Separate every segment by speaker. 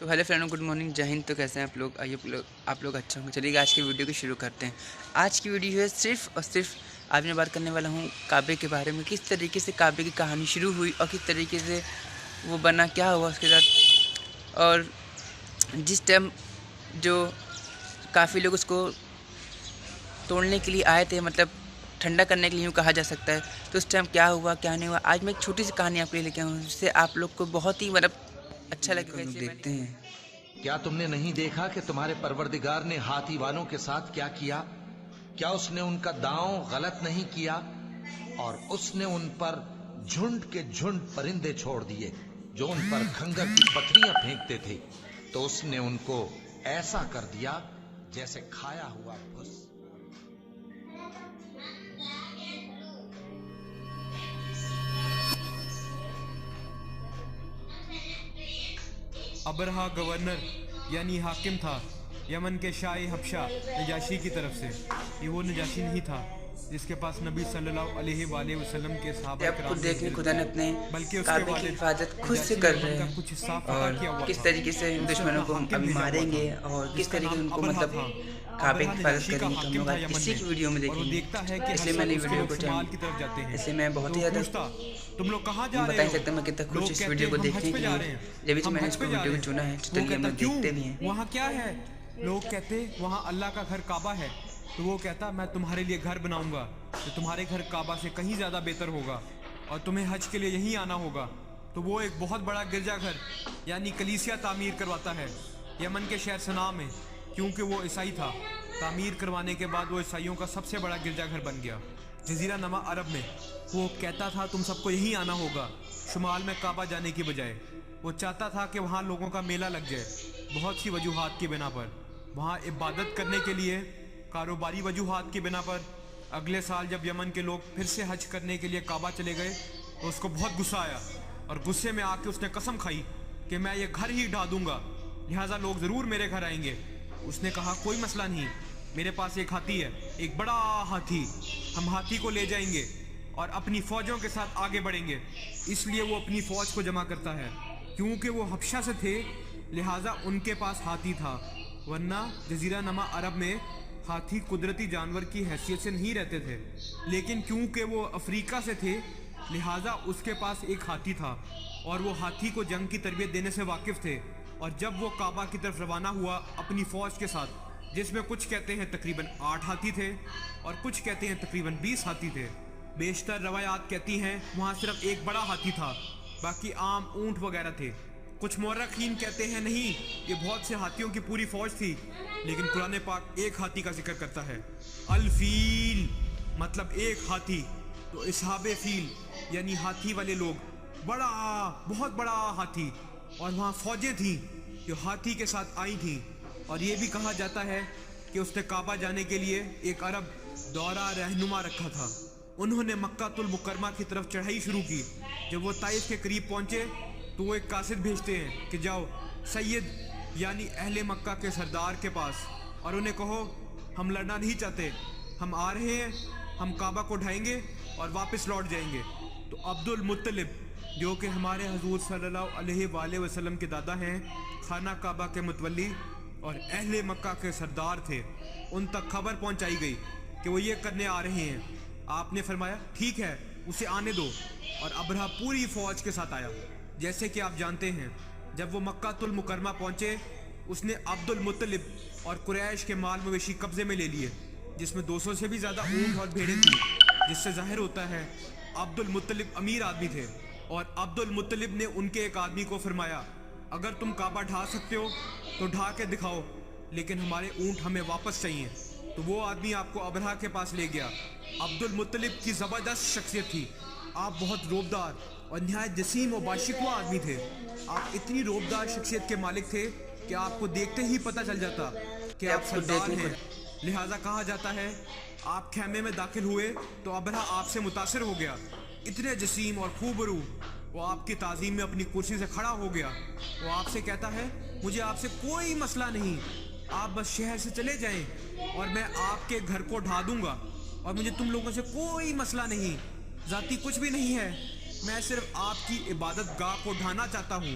Speaker 1: तो hello friend, good morning, जय हिंद। तो कैसे हैं आप लोग? आइए आप लोग अच्छा होंगे। चलिए आज की वीडियो को शुरू करते हैं। आज की वीडियो है सिर्फ और सिर्फ आज मैं बात करने वाला हूँ काबे के बारे में। किस तरीके से काबे की कहानी शुरू हुई और किस तरीके से वो बना, क्या हुआ उसके साथ। और जिस टाइम जो काफ़ी लोग उसको तोड़ने के लिए आए थे, मतलब ठंडा करने के लिए यूँ कहा जा सकता है, तो उस टाइम क्या हुआ क्या नहीं हुआ, आज मैं एक छोटी सी कहानी आपके लिए लेके आया हूँ जिससे आप लोग को बहुत ही मतलब अच्छा लगेगा। इसे देखते हैं।
Speaker 2: क्या तुमने नहीं देखा कि तुम्हारे परवरदिगार ने हाथी वालों के साथ क्या किया? क्या उसने उनका दांव गलत नहीं किया? और उसने उन पर झुंड के झुंड परिंदे छोड़ दिए जो उन पर खंगर की पथरियां फेंकते थे, तो उसने उनको ऐसा कर दिया जैसे खाया हुआ भुस।
Speaker 3: अबरहा गवर्नर यानी हाकिम था यमन के शाह हबशा नजाशी की तरफ से। ये वो नजाशी नहीं था जिसके पास नबी सल्लल्लाहु अलैहि वसल्लम के सहाबा
Speaker 1: आपको देखने खुदा ने अपने
Speaker 3: बल्कि
Speaker 1: काबे की हिफाजत खुद से कर रहे हैं
Speaker 3: कुछ हिस्सा
Speaker 1: और
Speaker 3: किया हुआ
Speaker 1: किस
Speaker 3: था।
Speaker 1: तरीके से दुश्मनों को अभी मारेंगे और किस तरीके से उनको मतलब काबे की हिफाजत करेंगे, तो हम लोग आज इसी की वीडियो में देखेंगे। इसलिए मैंने वीडियो को इसलिए मैं बहुत ही ज़्यादा
Speaker 3: तुम लोग कहाँ जा
Speaker 1: बता
Speaker 3: रहे
Speaker 1: नहीं सकता मैं कितना खुश इस वीडियो को देखने के लिए। जब भी मैंने इसको वीडियो को चुना है तो चलिए हम लोग देखते भी हैं।
Speaker 3: वहाँ क्या है? लोग कहते वहाँ अल्लाह का घर काबा है, तो वो कहता मैं तुम्हारे लिए घर बनाऊंगा तो तुम्हारे घर काबा से कहीं ज़्यादा बेहतर होगा और तुम्हें हज के लिए यहीं आना होगा। तो वो एक बहुत बड़ा गिरजाघर यानी कलीसिया तामीर करवाता है यमन के शहर सना में, क्योंकि वो ईसाई था। तामीर करवाने के बाद वो ईसाइयों का सबसे बड़ा गिरजाघर बन गया जजीरा नमा अरब में। वो कहता था तुम सबको यहीं आना होगा, शुमाल में काबा जाने की बजाय। वो चाहता था कि वहाँ लोगों का मेला लग जाए बहुत सी वजूहात की बिना पर, वहाँ इबादत करने के लिए, कारोबारी वजूहात की बिना पर। अगले साल जब यमन के लोग फिर से हज करने के लिए काबा चले गए तो उसको बहुत गुस्सा आया और गुस्से में आके उसने कसम खाई कि मैं ये घर ही ढा दूंगा, लिहाजा लोग ज़रूर मेरे घर आएंगे। उसने कहा कोई मसला नहीं, मेरे पास एक हाथी है, एक बड़ा हाथी, हम हाथी को ले जाएंगे और अपनी फ़ौजों के साथ आगे बढ़ेंगे। इसलिए वो अपनी फ़ौज को जमा करता है। क्योंकि वो हबशा से थे लिहाजा उनके पास हाथी था, वरना जजीरा नमा अरब में हाथी कुदरती जानवर की हैसियत से नहीं रहते थे। लेकिन क्योंकि वो अफ्रीका से थे लिहाजा उसके पास एक हाथी था और वो हाथी को जंग की तरबियत देने से वाकिफ़ थे। और जब वो काबा की तरफ रवाना हुआ अपनी फ़ौज के साथ, जिसमें कुछ कहते हैं तकरीबन 8 हाथी थे और कुछ कहते हैं तकरीबन 20 हाथी थे। बेशतर रवायात कहती हैं वहाँ सिर्फ एक बड़ा हाथी था, बाकी आम ऊँट वगैरह थे। कुछ मौरखीन कहते हैं नहीं, ये बहुत से हाथियों की पूरी फौज थी, लेकिन कुरान पाक एक हाथी का जिक्र करता है, अल-फील, मतलब एक हाथी। तो इसहाबे फील यानी हाथी वाले लोग, बड़ा बहुत बड़ा हाथी, और वहाँ फौजें थीं जो हाथी के साथ आई थीं। और ये भी कहा जाता है कि उसने काबा जाने के लिए एक अरब दौरा रहनुमा रखा था। उन्होंने मक्कातुल मुकरमा की तरफ चढ़ाई शुरू की। जब वो ताइफ के करीब पहुँचे तो वो एक कासिद भेजते हैं कि जाओ सैयद यानी अहले मक्का के सरदार के पास और उन्हें कहो हम लड़ना नहीं चाहते, हम आ रहे हैं, हम काबा को ढाएंगे और वापस लौट जाएंगे। तो अब्दुल मुत्तलिब जो कि हमारे हजूर सल्लल्लाहु अलैहि वसल्लम के दादा हैं, खाना काबा के मुतवल्ली और अहले मक्का के सरदार थे, उन तक खबर पहुंचाई गई कि वो ये करने आ रहे हैं। आपने फरमाया ठीक है उसे आने दो, और अबरहा पूरी फौज के साथ आया। जैसे कि आप जानते हैं जब वो मक्कातुल मुकरमा पहुंचे उसने अब्दुल मुत्तलिब और कुरैश के माल मवेशी कब्जे में ले लिए, जिसमें 200 से भी ज़्यादा ऊँट और भेड़ें थी, जिससे जाहिर होता है अब्दुल मुत्तलिब अमीर आदमी थे। और अब्दुल मुत्तलिब ने उनके एक आदमी को फरमाया अगर तुम काबा ढा सकते हो तो ढा के दिखाओ, लेकिन हमारे ऊँट हमें वापस चाहिए। तो वो आदमी आपको अबरहा के पास ले गया। अब्दुल मुत्तलिब की ज़बरदस्त शख्सियत थी, आप बहुत रोबदार और नहायत जसीम और बाशिकवा आदमी थे। आप इतनी रोबदार शख्सियत के मालिक थे कि आपको देखते ही पता चल जाता कि आप सरदार हैं। लिहाजा कहा जाता है आप खैमे में दाखिल हुए तो अबरहा आपसे मुतासिर हो गया, इतने जसीम और खूबरू। वो आपकी ताज़ीम में अपनी कुर्सी से खड़ा हो गया। वो आपसे कहता है मुझे आपसे कोई मसला नहीं, आप बस शहर से चले जाएं और मैं आपके घर को ढा दूंगा, और मुझे तुम लोगों से कोई मसला नहीं, ज़ाती कुछ भी नहीं है, मैं सिर्फ आपकी इबादत गाह को ढाना चाहता हूँ।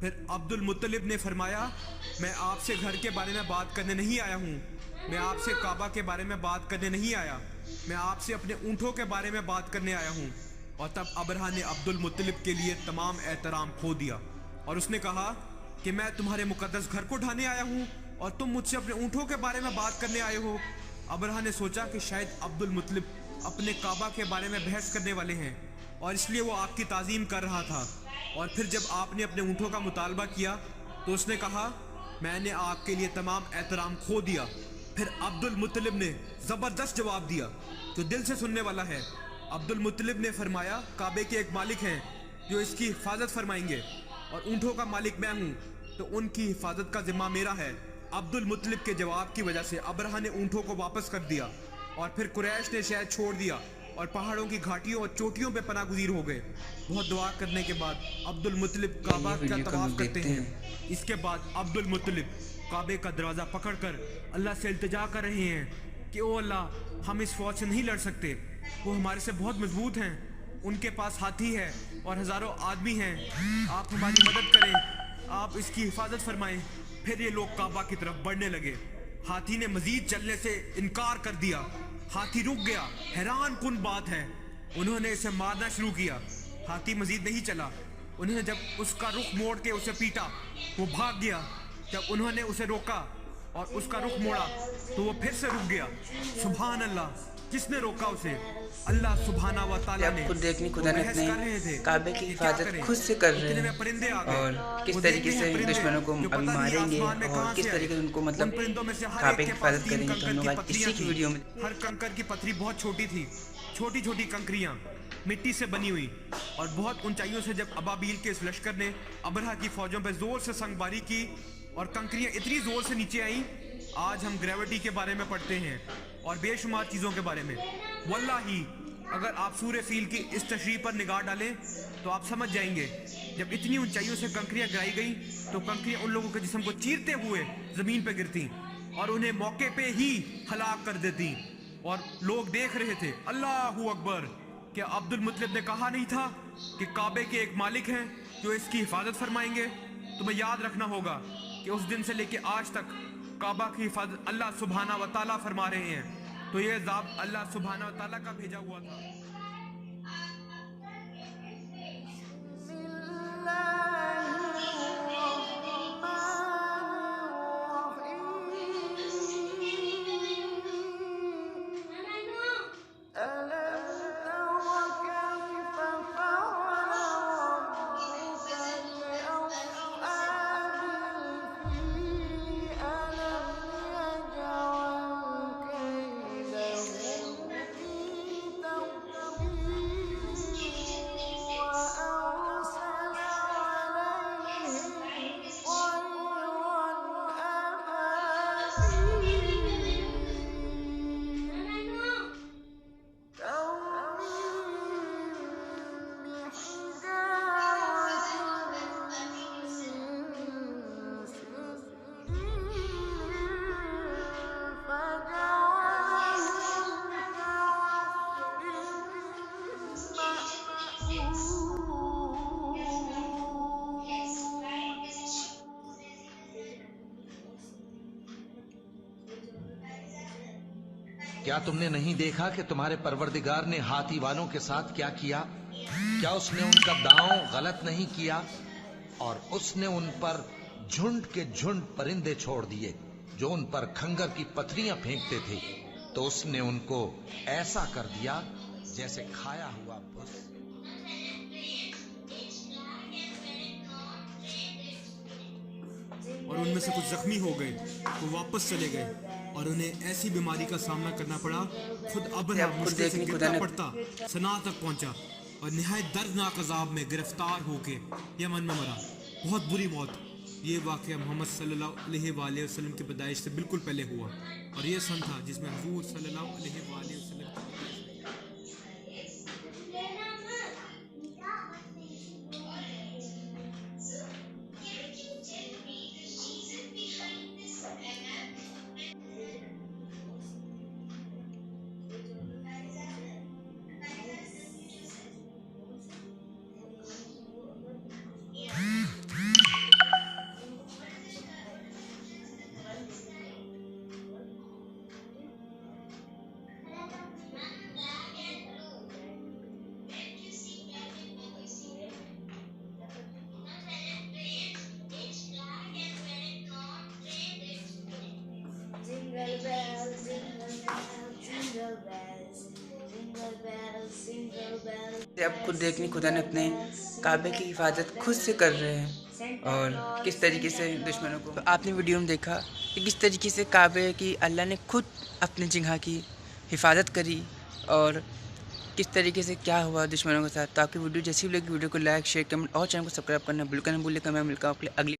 Speaker 3: फिर अब्दुल मुत्तलिब ने फरमाया, मैं आपसे घर के बारे में बात करने नहीं आया हूँ, मैं आपसे काबा के बारे में बात करने नहीं आया, मैं आपसे अपने ऊँटों के बारे में बात करने आया हूँ। और तब अबरहा ने अब्दुल मुत्तलिब के लिए तमाम एहतराम खो दिया और उसने कहा कि मैं तुम्हारे मुकद्दस घर को ढाने आया हूँ और तुम मुझसे अपने ऊँटों के बारे में बात करने आए हो। अबरहा ने सोचा कि शायद अब्दुल मुत्तलिब अपने काबा के बारे में बहस करने वाले हैं और इसलिए वो आपकी ताज़ीम कर रहा था। और फिर जब आपने अपने ऊँटों का मुतालबा किया तो उसने कहा, मैंने आपके लिए तमाम एहतराम खो दिया। फिर अब्दुल मुत्तलिब ने ज़बरदस्त जवाब दिया जो दिल से सुनने वाला है। अब्दुल मुत्तलिब ने फरमाया, काबे के एक मालिक हैं जो इसकी हिफाजत फरमाएंगे और ऊँटों का मालिक मैं हूँ, तो उनकी हिफाजत का जिम्मा मेरा है। अब्दुल मुत्तलिब के जवाब की वजह से अबरहा ने ऊँटों को वापस कर दिया और फिर कुरैश ने शहर छोड़ दिया और पहाड़ों की घाटियों और चोटियों पे पनाह गुज़ीर हो गए। बहुत दुआ करने के बाद अब्दुल मुत्तलिब काबा का तवाफ करते हैं। इसके बाद अब्दुल मुत्तलिब काबे का दरवाज़ा पकड़कर अल्लाह से इल्तिजा कर रहे हैं कि ओ अल्लाह, हम इस फौज से नहीं लड़ सकते, वो हमारे से बहुत मजबूत हैं, उनके पास हाथी है और हज़ारों आदमी हैं, आप हमारी मदद करें, आप इसकी हिफाजत फरमाएं। फिर ये लोग काबा की तरफ बढ़ने लगे। हाथी ने मजीद चलने से इनकार कर दिया। हाथी रुक गया। हैरान कुन बात है, उन्होंने इसे मारना शुरू किया। हाथी मजीद नहीं चला। उन्हें जब उसका रुख मोड़ के उसे पीटा, वो भाग गया। जब उन्होंने उसे रोका और उसका रुख मोड़ा तो वो फिर से रुक गया। सुभान अल्लाह, किसने रोका उसे? अल्लाह सुभाना व तआला ने।
Speaker 1: खुद देखनी खुदा ने अपने काबे की हिफाजत खुद से कर रहे हैं और किस तरीके से दुश्मनों को अभी मारेंगे और किस तरीके से उनको मतलब काबे की हिफाजत करेंगे। तो हम लोग आज इसी की वीडियो में
Speaker 3: हर कंकर की पथरी बहुत छोटी थी, छोटी छोटी कंकरियां मिट्टी से बनी हुई, और बहुत ऊंचाइयों से जब अबाबील के इस लश्कर ने अबरहा की फौजों पर जोर से संगबारी की और कंकरियां इतनी जोर से नीचे आईं। आज हम ग्रेविटी के बारे में पढ़ते हैं और बेशुमार चीज़ों के बारे में। वल्लाही अगर आप सूरह फील की इस तशरीह पर निगाह डालें तो आप समझ जाएंगे, जब इतनी ऊंचाइयों से कंकरियां गिराई गई तो कंकरियां उन लोगों के जिस्म को चीरते हुए ज़मीन पर गिरती और उन्हें मौके पे ही हलाक कर देती और लोग देख रहे थे। अल्लाहू अकबर! क्या अब्दुल मुत्तलिब ने कहा नहीं था कि काबे के एक मालिक हैं जो इसकी हिफाजत फरमाएंगे? तुम्हें याद रखना होगा कि उस दिन से लेके आज तक काबा की हिफाजत अल्लाह सुभाना व ताला फरमा रहे हैं। तो ये अज़ाब अल्लाह सुभाना व ताला का भेजा हुआ था।
Speaker 2: क्या तुमने नहीं देखा कि तुम्हारे परवरदिगार ने हाथी वालों के साथ क्या किया? क्या उसने उनका दांव गलत नहीं किया? और उसने उन पर झुंड के झुंड परिंदे छोड़ दिए जो उन पर खंगर की पथरियां फेंकते थे, तो उसने उनको ऐसा कर दिया जैसे खाया हुआ भुस।
Speaker 3: और उनमें से कुछ जख्मी हो गए तो वापस चले गए और उन्हें ऐसी बीमारी का सामना करना पड़ा। खुद अबरहा मुश्किल से गिरता पड़ता सना तक पहुंचा और निहायत दर्दनाक अजाब में गिरफ्तार होके यमन में मरा। बहुत बुरी मौत। ये वाक़या मोहम्मद सल्लल्लाहु अलैहि वसल्लम की पैदाइश से बिल्कुल पहले हुआ और ये सन था जिसमें हुजूर सल्लल्लाहु अलैहि वसल्लम
Speaker 1: अब खुद देखनी, खुदा ने अपने काबे की हिफाजत खुद से कर रहे हैं और किस तरीके से दुश्मनों को। तो आपने वीडियो में देखा कि किस तरीके से काबे की अल्लाह ने खुद अपनी जगह की हिफाजत करी और किस तरीके से क्या हुआ दुश्मनों के साथ। तो आपकी वीडियो जैसी भी लगी वीडियो को लाइक शेयर कमेंट और चैनल को सब्सक्राइब करना बिल्कुल नहीं भूलिएगा। मैं मिलता हूँ अगली